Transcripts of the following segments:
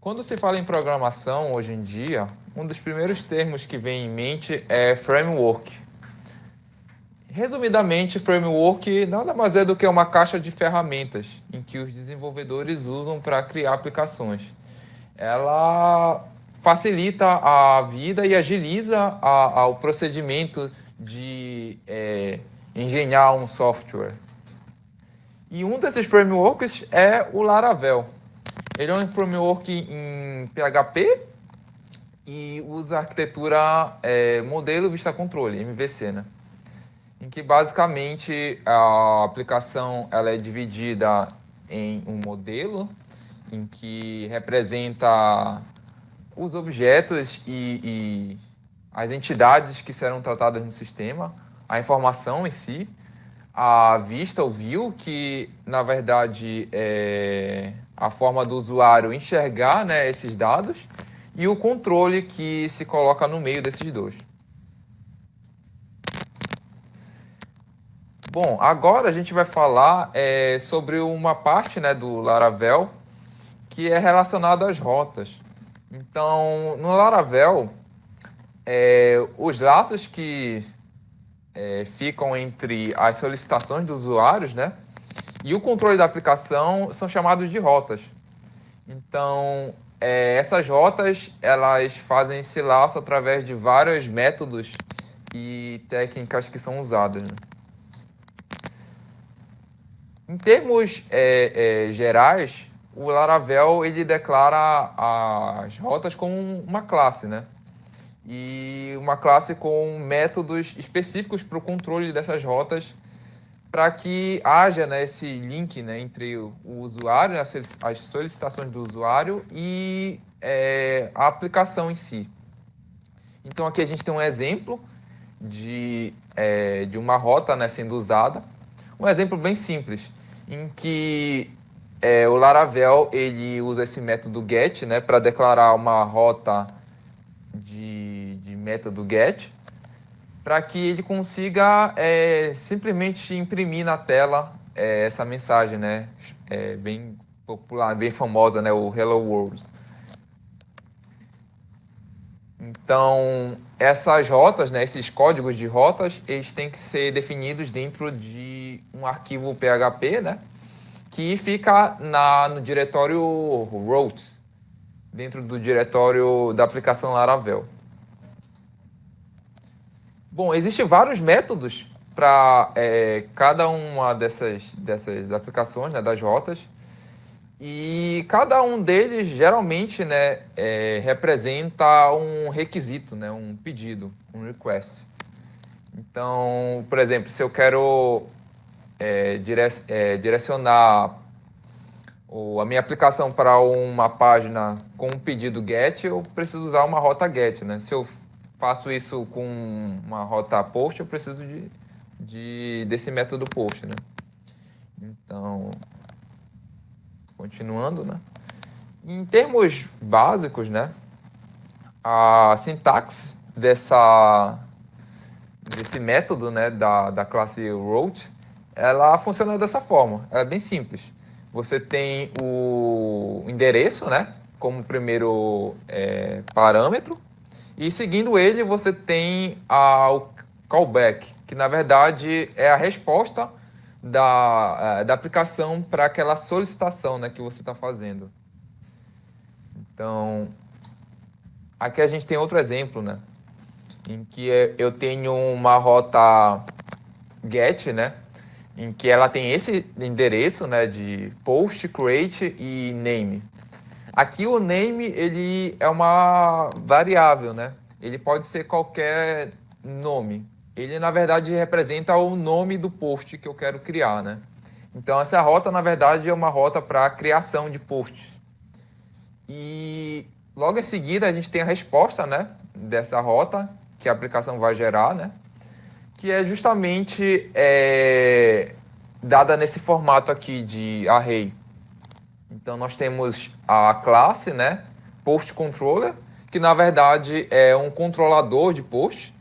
Quando se fala em programação, hoje em dia, um dos primeiros termos que vem em mente é framework. Resumidamente, framework nada mais é do que uma caixa de ferramentas em que os desenvolvedores usam para criar aplicações. Ela facilita a vida e agiliza o procedimento de engenhar um software. E um desses frameworks é o Laravel. Ele é um framework em PHP e usa a arquitetura modelo vista controle, MVC, né? Em que basicamente a aplicação ela é dividida em um modelo em que representa os objetos e as entidades que serão tratadas no sistema, a informação em si, a vista, o view, que na verdade é a forma do usuário enxergar, né, esses dados, e o controle que se coloca no meio desses dois. Bom, agora a gente vai falar sobre uma parte, né, do Laravel que é relacionada às rotas. Então, no Laravel, os laços que ficam entre as solicitações dos usuários, né, e o controle da aplicação são chamados de rotas. Então, essas rotas elas fazem esse laço através de vários métodos e técnicas que são usadas, né? Em termos gerais, o Laravel ele declara as rotas como uma classe, né? E uma classe com métodos específicos para o controle dessas rotas, para que haja, né, esse link, né, entre o usuário, as solicitações do usuário e a aplicação em si. Então aqui a gente tem um exemplo de uma rota, né, sendo usada. Um exemplo bem simples, em que o Laravel ele usa esse método get, né, para declarar uma rota de método get, para que ele consiga simplesmente imprimir na tela essa mensagem, né, bem popular, bem famosa, né, o Hello World. Então, essas rotas, né, esses códigos de rotas, eles têm que ser definidos dentro de um arquivo PHP, né, que fica no diretório routes, dentro do diretório da aplicação Laravel. Bom, existem vários métodos para cada uma dessas aplicações, né, das rotas, e cada um deles geralmente, né, representa um requisito, né, um pedido, um request. Então, por exemplo, se eu quero direcionar a minha aplicação para uma página com um pedido GET, eu preciso usar uma rota GET, né? Se eu faço isso com uma rota POST, eu preciso desse método POST, né? Então, continuando, né? Em termos básicos, né, a sintaxe desse método, né, da classe route, ela funciona dessa forma. Ela é bem simples. Você tem o endereço, né, como primeiro parâmetro, e seguindo ele você tem o callback, que na verdade é a resposta da aplicação para aquela solicitação, né, que você está fazendo. Então, aqui a gente tem outro exemplo, né, em que eu tenho uma rota get, né, em que ela tem esse endereço, né, de post, create e name. Aqui o name ele é uma variável, né? Ele pode ser qualquer nome. Ele na verdade representa o nome do post que eu quero criar, né? Então essa rota na verdade é uma rota para criação de posts. E logo em seguida a gente tem a resposta, né, dessa rota que a aplicação vai gerar, né? Que é justamente dada nesse formato aqui de array. Então nós temos a classe, né, post controller, que na verdade é um controlador de post,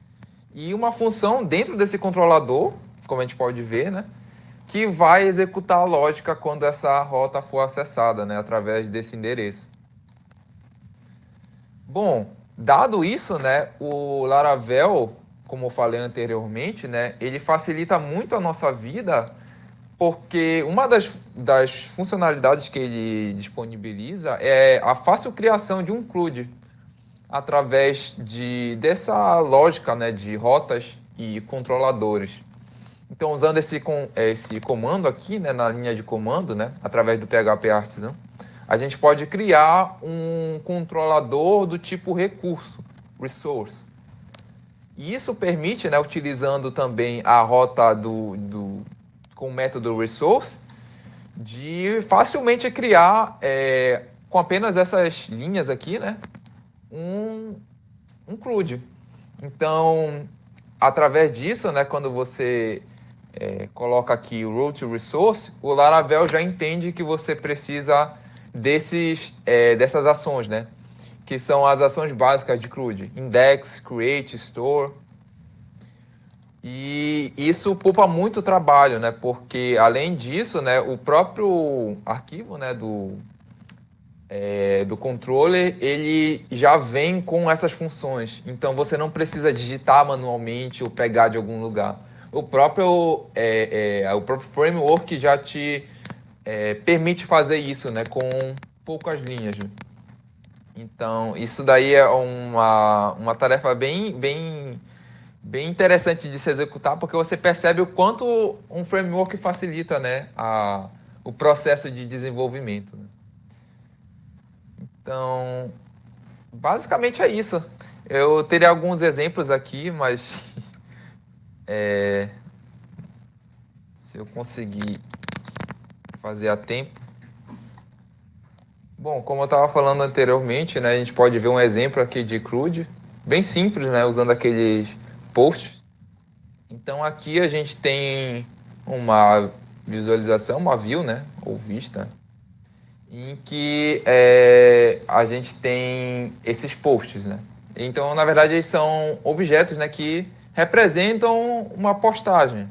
e uma função dentro desse controlador, como a gente pode ver, né, que vai executar a lógica quando essa rota for acessada, né, através desse endereço. Bom, dado isso, né, o Laravel, como eu falei anteriormente, né, ele facilita muito a nossa vida, porque uma das funcionalidades que ele disponibiliza é a fácil criação de um CRUD através dessa lógica, né, de rotas e controladores. Então, usando esse comando aqui, né, na linha de comando, né, através do PHP Artisan, a gente pode criar um controlador do tipo recurso, resource. E isso permite, né, utilizando também a rota com o método resource, de facilmente criar, com apenas essas linhas aqui, né, um CRUD. Então, através disso, né, quando você coloca aqui o root resource, o Laravel já entende que você precisa dessas ações, né? Que são as ações básicas de CRUD: index, create, store. E isso poupa muito trabalho, né? Porque além disso, né, o próprio arquivo, né, do controller, ele já vem com essas funções. Então você não precisa digitar manualmente ou pegar de algum lugar. O próprio framework já te permite fazer isso, né, com poucas linhas. Então, isso daí é uma tarefa bem interessante de se executar, porque você percebe o quanto um framework facilita, né, o processo de desenvolvimento. Né? Então, basicamente é isso. Eu teria alguns exemplos aqui, mas se eu conseguir fazer a tempo. Bom, como eu estava falando anteriormente, né, a gente pode ver um exemplo aqui de CRUD, bem simples, né, usando aqueles posts. Então aqui a gente tem uma visualização, uma view, né, ou vista, em que a gente tem esses posts, né. Então, na verdade, eles são objetos, né, que representam uma postagem.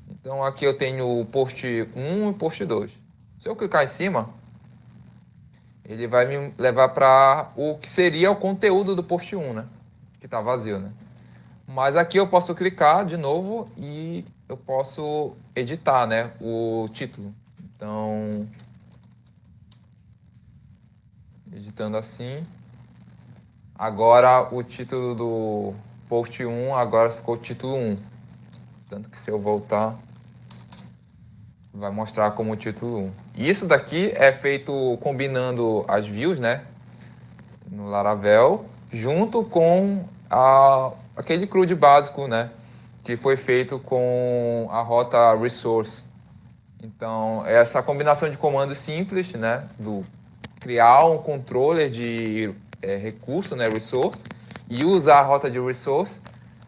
Então aqui eu tenho o post 1 e o post 2. Se eu clicar em cima, ele vai me levar para o que seria o conteúdo do post 1, né? Que está vazio, né? Mas aqui eu posso clicar de novo e eu posso editar, né, o título. Então, editando assim. Agora o título do post 1 agora ficou título 1. Tanto que se eu voltar, vai mostrar como título 1. E isso daqui é feito combinando as views, né, no Laravel, junto com aquele CRUD básico, né, que foi feito com a rota resource. Então, essa combinação de comandos simples, né, do criar um controller de recurso, né, resource, e usar a rota de resource,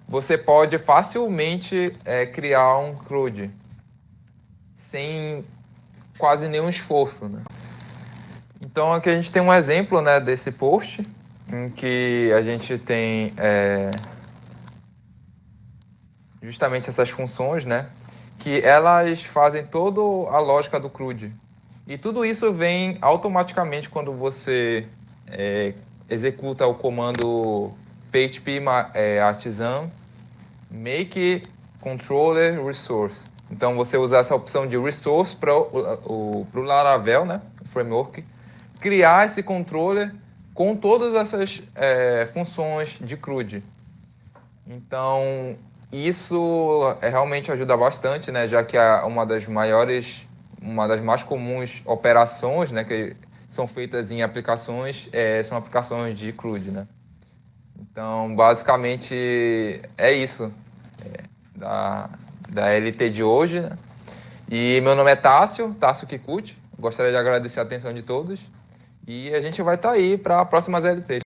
você pode facilmente criar um CRUD sem quase nenhum esforço, né? Então aqui a gente tem um exemplo, né, desse post em que a gente tem justamente essas funções, né, que elas fazem toda a lógica do CRUD. E tudo isso vem automaticamente quando você executa o comando php artisan make controller resource. Então você usa essa opção de resource para o Laravel, né, o framework, criar esse controller com todas essas funções de CRUD. Então isso realmente ajuda bastante, né, já que uma das mais comuns operações, né, que são feitas em aplicações são aplicações de CRUD, né. Então basicamente é isso da LT de hoje, né? E meu nome é Tássio Kikuchi. Gostaria de agradecer a atenção de todos. E a gente vai estar aí para próximas LTs.